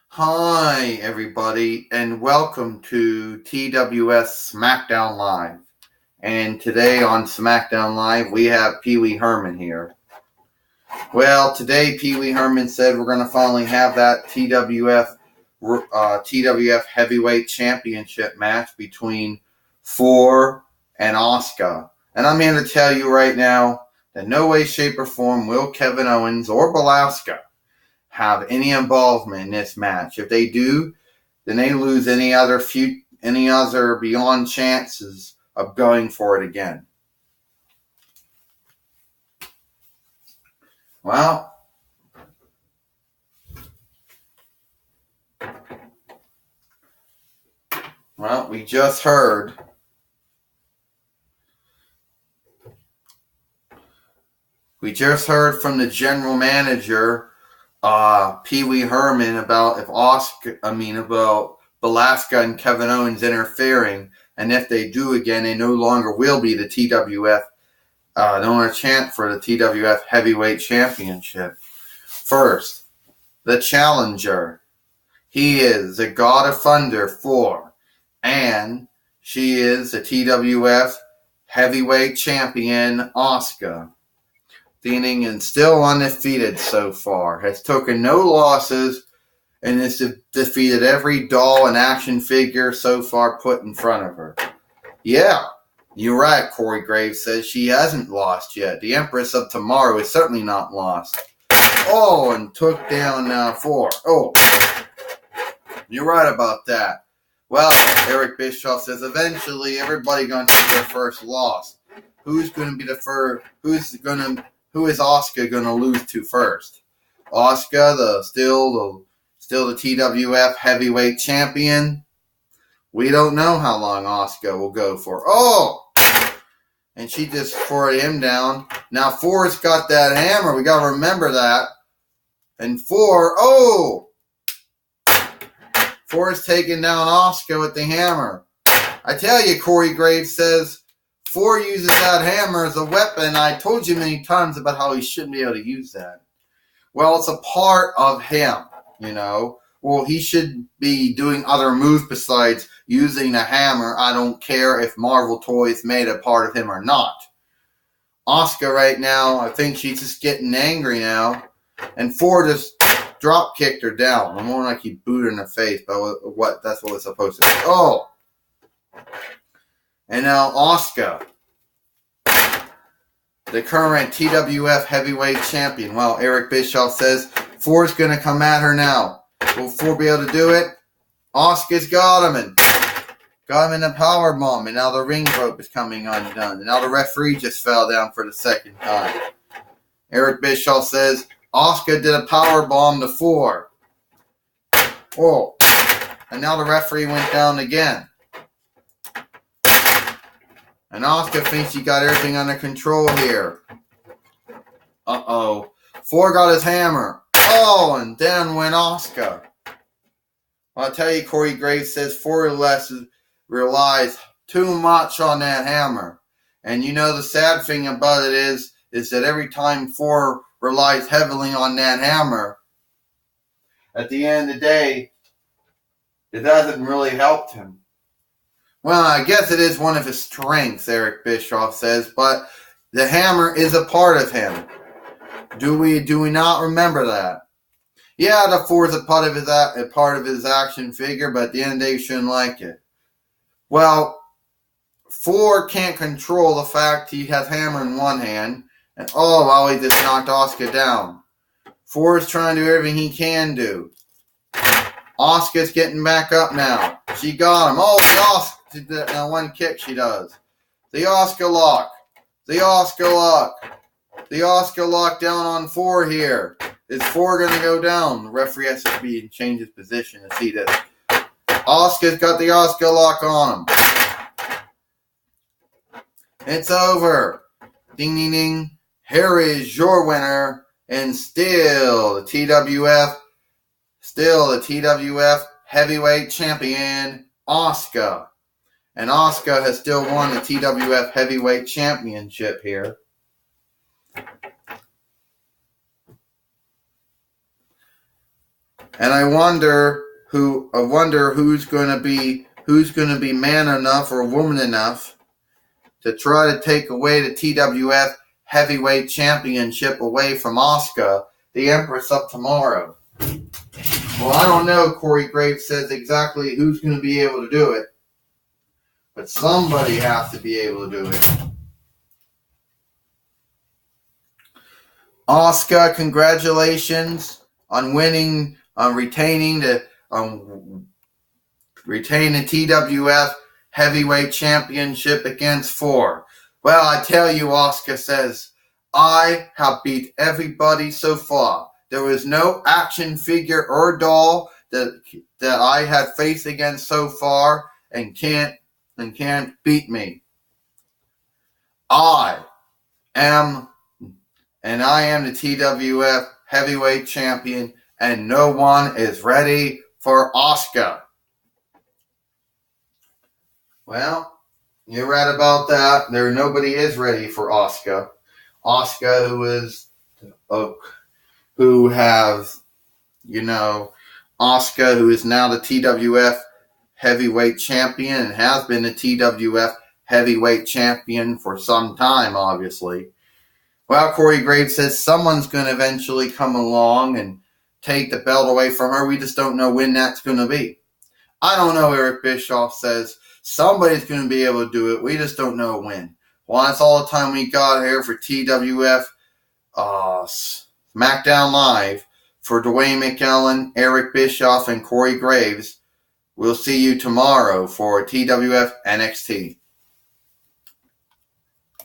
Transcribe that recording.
Hi, everybody, and welcome to TWS Smackdown Live. And today on Smackdown Live, we have Pee Wee Herman here. Well, today Pee Wee Herman said we're going to finally have that TWF Heavyweight Championship match between Four and Asuka. And I'm here to tell you right now that no way, shape, or form will Kevin Owens or Belasca have any involvement in this match. If they do, then they lose any other beyond chances of going for it again. Well, we just heard from the general manager, Pee Wee Herman, about about Belasca and Kevin Owens interfering, and if they do again, they no longer will be the TWF, no longer chant for the TWF Heavyweight Championship. First, the challenger. He is the God of Thunder 4, and she is the TWF Heavyweight Champion, Asuka. Defeating and still undefeated so far, has taken no losses, and has defeated every doll and action figure so far put in front of her. Yeah, you're right, Corey Graves says she hasn't lost yet. The Empress of Tomorrow is certainly not lost. Oh, and took down 4. Oh, you're right about that. Well, Eric Bischoff says eventually everybody going to take their first loss. Who's going to be the first? Who is Asuka going to lose to first? Asuka, still the TWF Heavyweight Champion. We don't know how long Asuka will go for. Oh! And she just threw him down. Now 4's got that hammer. We got to remember that. And 4, oh! 4's taking down Asuka with the hammer. I tell you, Corey Graves says, 4 uses that hammer as a weapon. I told you many times about how he shouldn't be able to use that. Well, it's a part of him, you know. Well, he should be doing other moves besides using a hammer. I don't care if Marvel Toys made a part of him or not. Asuka right now, I think she's just getting angry now. And 4 just drop kicked her down. I'm more like he booted her in the face, but that's what it's supposed to be. Oh! And now Asuka, the current TWF Heavyweight Champion. Well, Eric Bischoff says 4's going to come at her now. Will 4 be able to do it? Asuka's got him in the power bomb, and now the ring rope is coming undone. And now the referee just fell down for the second time. Eric Bischoff says Asuka did a power bomb to 4. Oh, and now the referee went down again. And Asuka thinks she got everything under control here. Uh-oh. 4 got his hammer. Oh, and down went Asuka. Well, I'll tell you, Corey Graves says 4 relies too much on that hammer. And you know the sad thing about it is that every time 4 relies heavily on that hammer, at the end of the day, it doesn't really help him. Well, I guess it is one of his strengths, Eric Bischoff says, but the hammer is a part of him. Do we not remember that? Yeah, the 4 is a part of his action figure, but at the end of the day, you shouldn't like it. Well, 4 can't control the fact he has hammer in one hand, and he just knocked Asuka down. 4 is trying to do everything he can do. Asuka's getting back up now. She got him. Now one kick she does. The Asuka lock. The Asuka lock down on 4 here. Is 4 going to go down? The referee has to change his position to see this. Asuka's got the Asuka lock on him. It's over. Ding, ding, ding. Here is your winner, and still the TWF Heavyweight Champion, Asuka. And Asuka has still won the TWF Heavyweight Championship here. And I wonder who's going to be man enough or woman enough to try to take away the TWF Heavyweight Championship away from Asuka, the Empress of Tomorrow. Well, I don't know, Corey Graves says exactly who's going to be able to do it. But somebody has to be able to do it. Asuka, congratulations on winning, on retaining the TWF Heavyweight Championship against 4. Well, I tell you, Asuka says, I have beat everybody so far. There was no action figure or doll that I had faced against so far and can't beat me. I am the TWF Heavyweight Champion, and no one is ready for Asuka. Well, you're right about that. Nobody is ready for Asuka. Asuka, Asuka, who is now the TWF Heavyweight Champion and has been the TWF Heavyweight Champion for some time, obviously. Well, Corey Graves says someone's going to eventually come along and take the belt away from her. We just don't know when that's going to be. I don't know, Eric Bischoff says. Somebody's going to be able to do it. We just don't know when. Well, that's all the time we got here for TWF Smackdown Live. For Dwayne McEllen, Eric Bischoff, and Corey Graves, we'll see you tomorrow for TWF NXT.